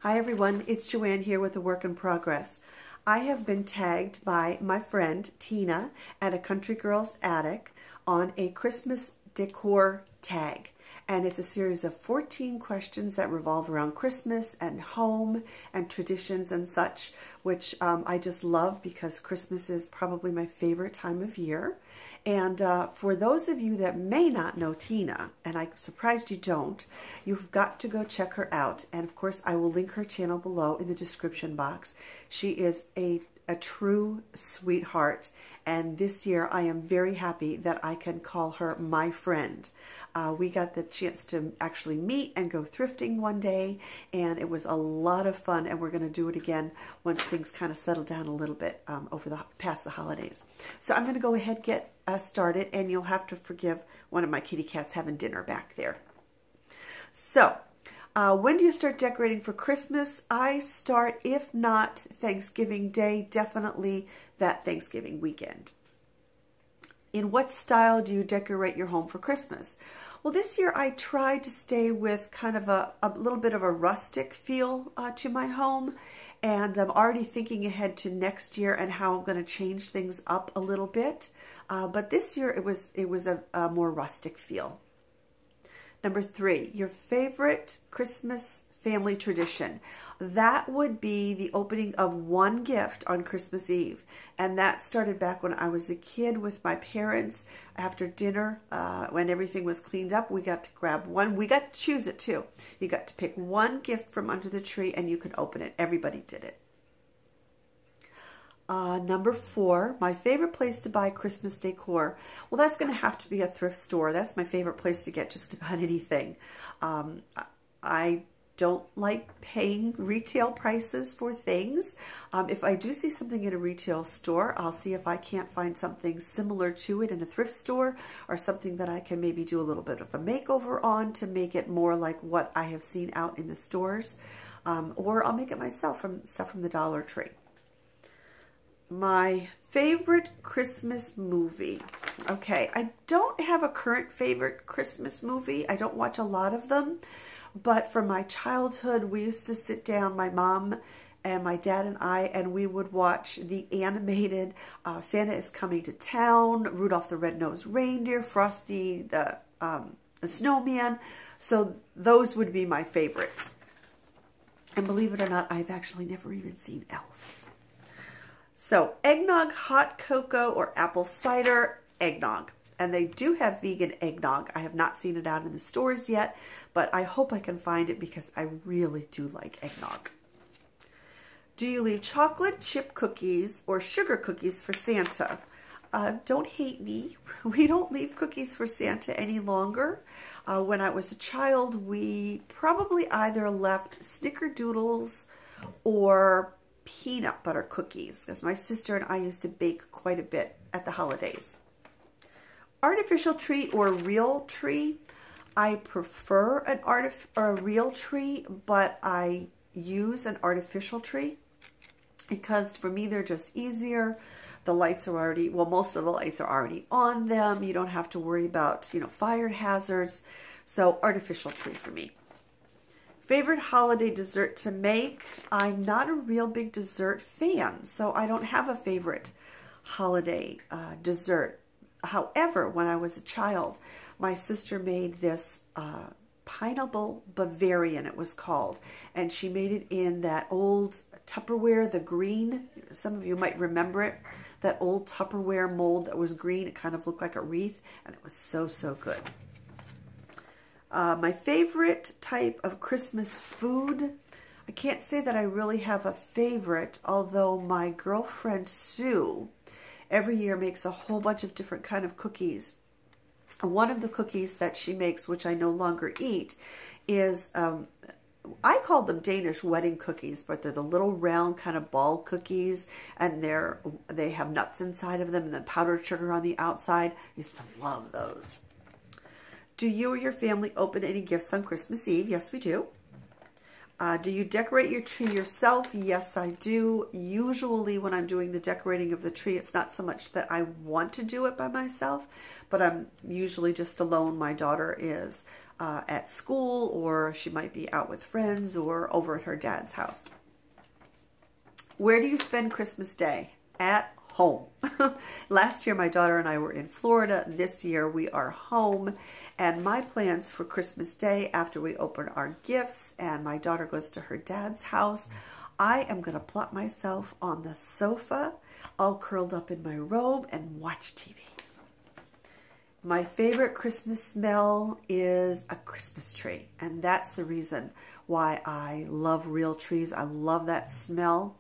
Hi everyone, it's Joanne here with a work in progress. I have been tagged by my friend Tina at a Country Girl's Attic on a Christmas decor tag. And it's a series of 14 questions that revolve around Christmas and home and traditions and such, which I just love because Christmas is probably my favorite time of year. And for those of you that may not know Tina, and I'm surprised you don't, you've got to go check her out. And of course, I will link her channel below in the description box. She is a true sweetheart. And this year, I am very happy that I can call her my friend. We got the chance to actually meet and go thrifting one day, and it was a lot of fun, and we're going to do it again once things kind of settle down a little bit past the holidays. So I'm going to go ahead and get started, and you'll have to forgive one of my kitty cats having dinner back there. So, when do you start decorating for Christmas? I start, if not Thanksgiving Day, definitely that Thanksgiving weekend. In what style do you decorate your home for Christmas? Well, this year I tried to stay with kind of a little bit of a rustic feel to my home, and I'm already thinking ahead to next year and how I'm going to change things up a little bit. But this year it was a more rustic feel. Number 3, your favorite Christmas family tradition. That would be the opening of one gift on Christmas Eve. And that started back when I was a kid with my parents. After dinner, when everything was cleaned up, we got to grab one. We got to choose it too. You got to pick one gift from under the tree and you could open it. Everybody did it. Number 4, my favorite place to buy Christmas decor. Well, that's going to have to be a thrift store. That's my favorite place to get just about anything. I don't like paying retail prices for things. If I do see something in a retail store, I'll see if I can't find something similar to it in a thrift store, or something that I can maybe do a little bit of a makeover on to make it more like what I have seen out in the stores. Or I'll make it myself from stuff from the Dollar Tree. My favorite Christmas movie. Okay, I don't have a current favorite Christmas movie. I don't watch a lot of them. But from my childhood, we used to sit down, my mom and my dad and I, and we would watch the animated Santa is Coming to Town, Rudolph the Red-Nosed Reindeer, Frosty the Snowman. So those would be my favorites. And believe it or not, I've actually never even seen Elf. So, eggnog, hot cocoa, or apple cider, eggnog. And they do have vegan eggnog. I have not seen it out in the stores yet, but I hope I can find it because I really do like eggnog. Do you leave chocolate chip cookies or sugar cookies for Santa? Don't hate me. We don't leave cookies for Santa any longer. When I was a child, we probably either left snickerdoodles or peanut butter cookies, because my sister and I used to bake quite a bit at the holidays. Artificial tree or real tree? I prefer a real tree, but I use an artificial tree because for me they're just easier. The lights are already, well, most of the lights are already on them. You don't have to worry about, fire hazards. So artificial tree for me. Favorite holiday dessert to make? I'm not a real big dessert fan, so I don't have a favorite holiday dessert. However, when I was a child, my sister made this pineapple Bavarian, it was called, and she made it in that old Tupperware, the green. Some of you might remember it. That old Tupperware mold that was green. It kind of looked like a wreath, and it was so, so good. My favorite type of Christmas food, I can't say that I really have a favorite, although my girlfriend Sue every year makes a whole bunch of different kind of cookies. One of the cookies that she makes, which I no longer eat, is, I call them Danish wedding cookies, but they're the little round kind of ball cookies, and they have nuts inside of them and then powdered sugar on the outside. I used to love those. Do you or your family open any gifts on Christmas Eve? Yes, we do. Do you decorate your tree yourself? Yes, I do. Usually when I'm doing the decorating of the tree, it's not so much that I want to do it by myself, but I'm usually just alone. My daughter is at school, or she might be out with friends or over at her dad's house. Where do you spend Christmas Day? At home. Last year, my daughter and I were in Florida. This year, we are home. And my plans for Christmas Day, after we open our gifts and my daughter goes to her dad's house, I am going to plop myself on the sofa, all curled up in my robe, and watch TV. My favorite Christmas smell is a Christmas tree. And that's the reason why I love real trees. I love that smell.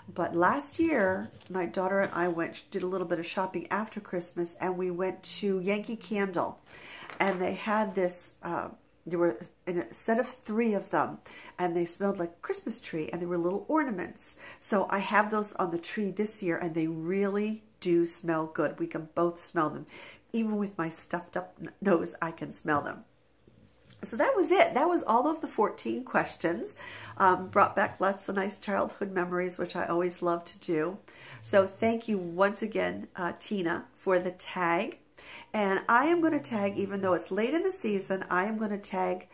But last year, my daughter and I did a little bit of shopping after Christmas, and we went to Yankee Candle. And they had this, there were in a set of 3 of them, and they smelled like a Christmas tree, and they were little ornaments. So I have those on the tree this year, and they really do smell good. We can both smell them. Even with my stuffed up nose, I can smell them. So that was it. That was all of the 14 questions. Brought back lots of nice childhood memories, which I always love to do. So thank you once again, Tina, for the tag. And I am going to tag, even though it's late in the season, I am going to tag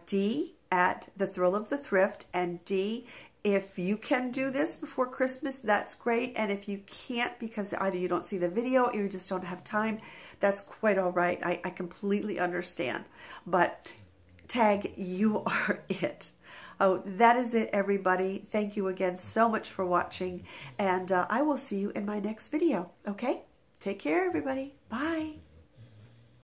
Dee at The Thrill of the Thrift. And Dee, if you can do this before Christmas, that's great. And if you can't, because either you don't see the video or you just don't have time, that's quite all right. I completely understand. But tag, you are it. Oh, that is it, everybody. Thank you again so much for watching. And I will see you in my next video. Okay? Take care, everybody. Bye.